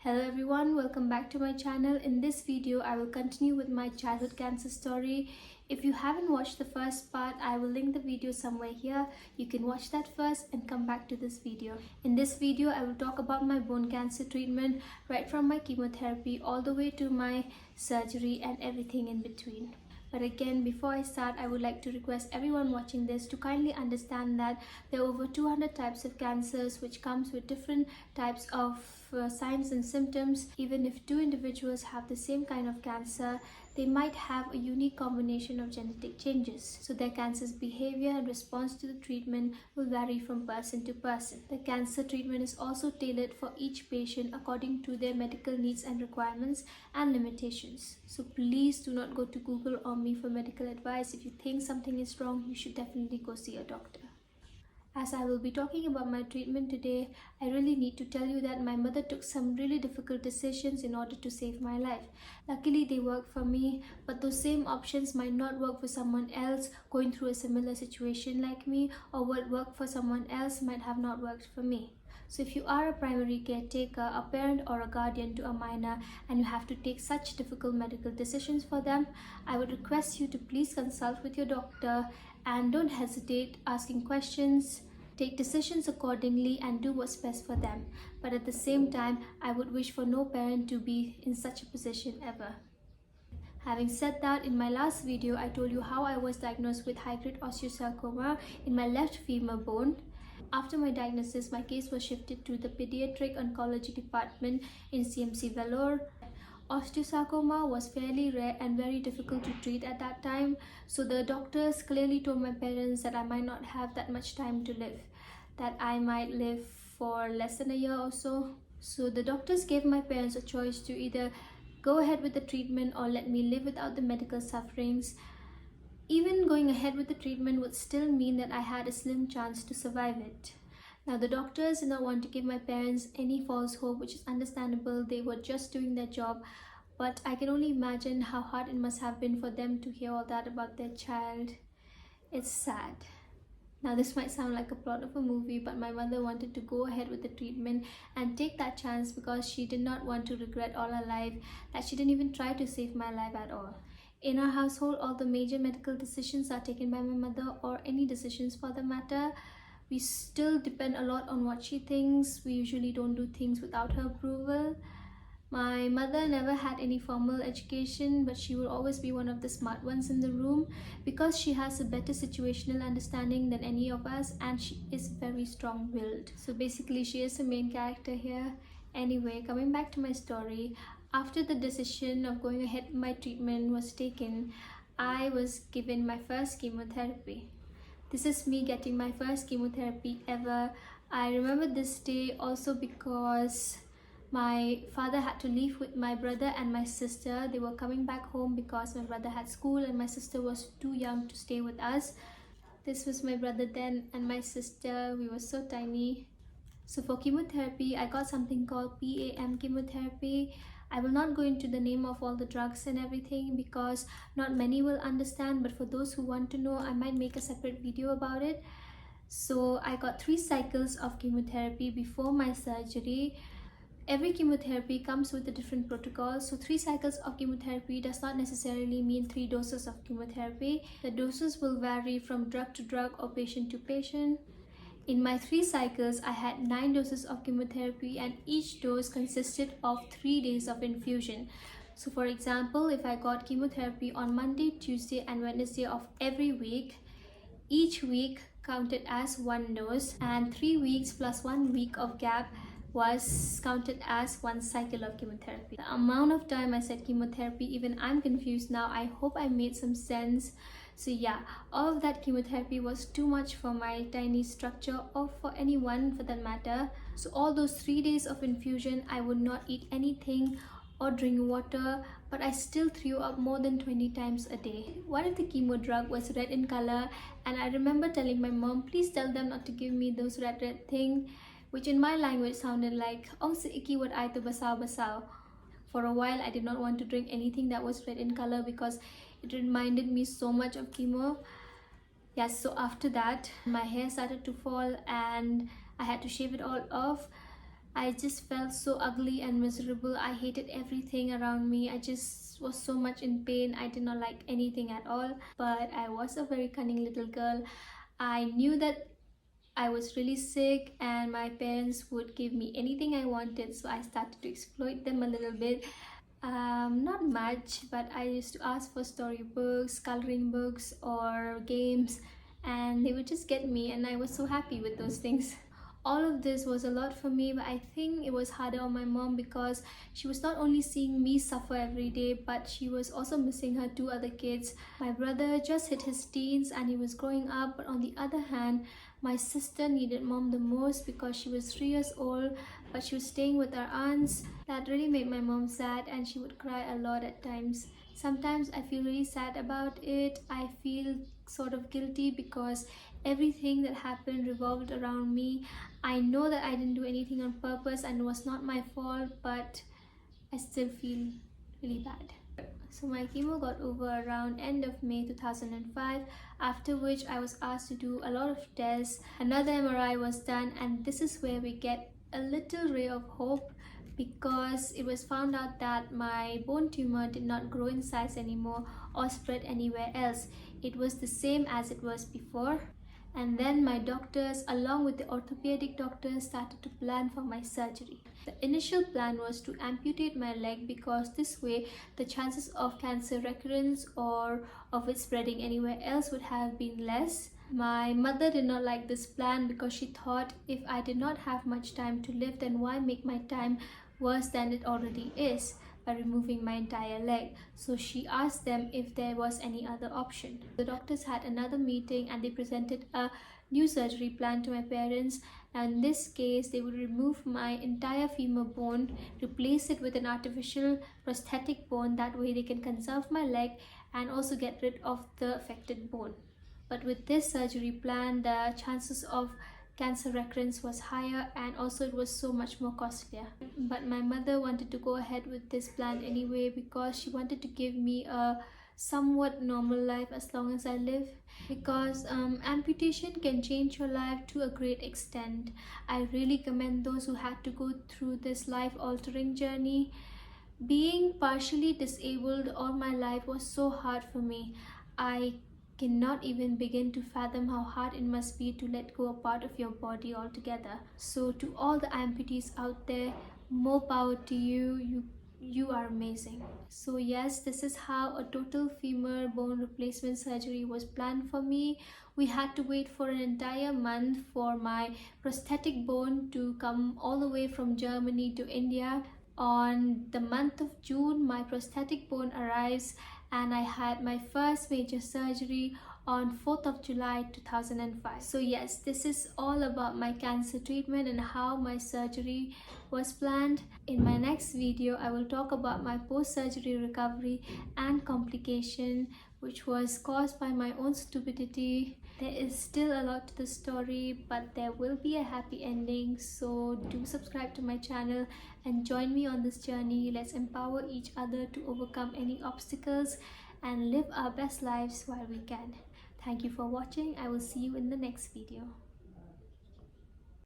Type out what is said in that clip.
Hello everyone, welcome back to my channel. In this video, I will continue with my childhood cancer story. If you haven't watched the first part, I will link the video somewhere here. You can watch that first and come back to this video. In this video, I will talk about my bone cancer treatment, right from my chemotherapy all the way to my surgery and everything in between. But again, before I start, I would like to request everyone watching this to kindly understand that there are over 200 types of cancers, which comes with different types of signs and symptoms. Even if two individuals have the same kind of cancer, they might have a unique combination of genetic changes. So their cancer's behavior and response to the treatment will vary from person to person. The cancer treatment is also tailored for each patient according to their medical needs and requirements and limitations. So please do not go to Google or me for medical advice. If you think something is wrong, you should definitely go see a doctor. As I will be talking about my treatment today, I really need to tell you that my mother took some really difficult decisions in order to save my life. Luckily, they worked for me, but those same options might not work for someone else going through a similar situation like me, or what worked for someone else might have not worked for me. So if you are a primary caretaker, a parent or a guardian to a minor, and you have to take such difficult medical decisions for them, I would request you to please consult with your doctor and don't hesitate asking questions. Take decisions accordingly and do what's best for them. But at the same time, I would wish for no parent to be in such a position ever. Having said that, in my last video, I told you how I was diagnosed with high-grade osteosarcoma in my left femur bone. After my diagnosis, my case was shifted to the pediatric oncology department in CMC Vellore. Osteosarcoma was fairly rare and very difficult to treat at that time, so the doctors clearly told my parents that I might not have that much time to live, that I might live for less than a year or so. So the doctors gave my parents a choice to either go ahead with the treatment or let me live without the medical sufferings. Even going ahead with the treatment would still mean that I had a slim chance to survive it. Now, the doctors did not want to give my parents any false hope, which is understandable. They were just doing their job. But I can only imagine how hard it must have been for them to hear all that about their child. It's sad. Now, this might sound like a plot of a movie, but my mother wanted to go ahead with the treatment and take that chance because she did not want to regret all her life that she didn't even try to save my life at all. In our household, all the major medical decisions are taken by my mother, or any decisions for the matter. We still depend a lot on what she thinks. We usually don't do things without her approval. My mother never had any formal education, but she will always be one of the smart ones in the room because she has a better situational understanding than any of us, and she is very strong-willed. So basically, she is the main character here. Anyway, coming back to my story, after the decision of going ahead with my treatment was taken, I was given my first chemotherapy. This is me getting my first chemotherapy ever. I remember this day also because my father had to leave with my brother and my sister. They were coming back home because my brother had school and my sister was too young to stay with us. This was my brother then and my sister. We were so tiny. So for chemotherapy, I got something called PAM chemotherapy. I will not go into the name of all the drugs and everything because not many will understand, but for those who want to know, I might make a separate video about it. So I got 3 cycles of chemotherapy before my surgery. Every chemotherapy comes with a different protocol. So 3 cycles of chemotherapy does not necessarily mean 3 doses of chemotherapy. The doses will vary from drug to drug or patient to patient. In my 3 cycles, I had 9 doses of chemotherapy, and each dose consisted of 3 days of infusion. So for example, if I got chemotherapy on Monday, Tuesday and Wednesday of every week, each week counted as 1 dose, and 3 weeks plus 1 week of gap was counted as 1 cycle of chemotherapy. The amount of time I said chemotherapy, even I'm confused now. I hope I made some sense. So yeah, all of that chemotherapy was too much for my tiny structure, or for anyone for that matter. So all those 3 days of infusion, I would not eat anything or drink water, but I still threw up more than 20 times a day. One of the chemo drug was red in color, and I remember telling my mom, please tell them not to give me those red thing, which in my language sounded like "Ong si iki wat ai to basaw basaw." For a while, I did not want to drink anything that was red in color because it reminded me so much of chemo. Yes, so after that, my hair started to fall and I had to shave it all off. I just felt so ugly and miserable. I hated everything around me. I just was so much in pain. I did not like anything at all. But I was a very cunning little girl. I knew that I was really sick and my parents would give me anything I wanted, so I started to exploit them a little bit. Not much, but I used to ask for storybooks, coloring books, or games, and they would just get me, and I was so happy with those things. All of this was a lot for me, but I think it was harder on my mom because she was not only seeing me suffer every day, but she was also missing her two other kids. My brother just hit his teens and he was growing up, but on the other hand, my sister needed mom the most because she was 3 years old, but she was staying with her aunts. That really made my mom sad, and she would cry a lot at times. Sometimes I feel really sad about it. I feel sort of guilty because everything that happened revolved around me. I know that I didn't do anything on purpose and it was not my fault, but I still feel really bad. So my chemo got over around end of May 2005, after which I was asked to do a lot of tests. Another MRI was done, and this is where we get a little ray of hope, because it was found out that my bone tumor did not grow in size anymore or spread anywhere else. It was the same as it was before. And then my doctors, along with the orthopedic doctors, started to plan for my surgery. The initial plan was to amputate my leg because this way the chances of cancer recurrence or of it spreading anywhere else would have been less. My mother did not like this plan because she thought if I did not have much time to live, then why make my time worse than it already is by removing my entire leg. So she asked them if there was any other option. The doctors had another meeting and they presented a new surgery plan to my parents. Now in this case, they would remove my entire femur bone, replace it with an artificial prosthetic bone. That way they can conserve my leg and also get rid of the affected bone. But with this surgery plan, the chances of cancer recurrence was higher, and also it was so much more costlier. But my mother wanted to go ahead with this plan anyway because she wanted to give me a somewhat normal life as long as I live, because amputation can change your life to a great extent. I really commend those who had to go through this life-altering journey. Being partially disabled all my life was so hard for me. I cannot even begin to fathom how hard it must be to let go a part of your body altogether. So to all the amputees out there, more power to you. You are amazing. So yes, this is how a total femur bone replacement surgery was planned for me. We had to wait for an entire month for my prosthetic bone to come all the way from Germany to India. On the month of June, my prosthetic bone arrives, and I had my first major surgery on 4th of July 2005. So yes, this is all about my cancer treatment and how my surgery was planned. In my next video, I will talk about my post-surgery recovery and complication, which was caused by my own stupidity. There is still a lot to the story, but there will be a happy ending. So do subscribe to my channel and join me on this journey. Let's empower each other to overcome any obstacles and live our best lives while we can. Thank you for watching. I will see you in the next video.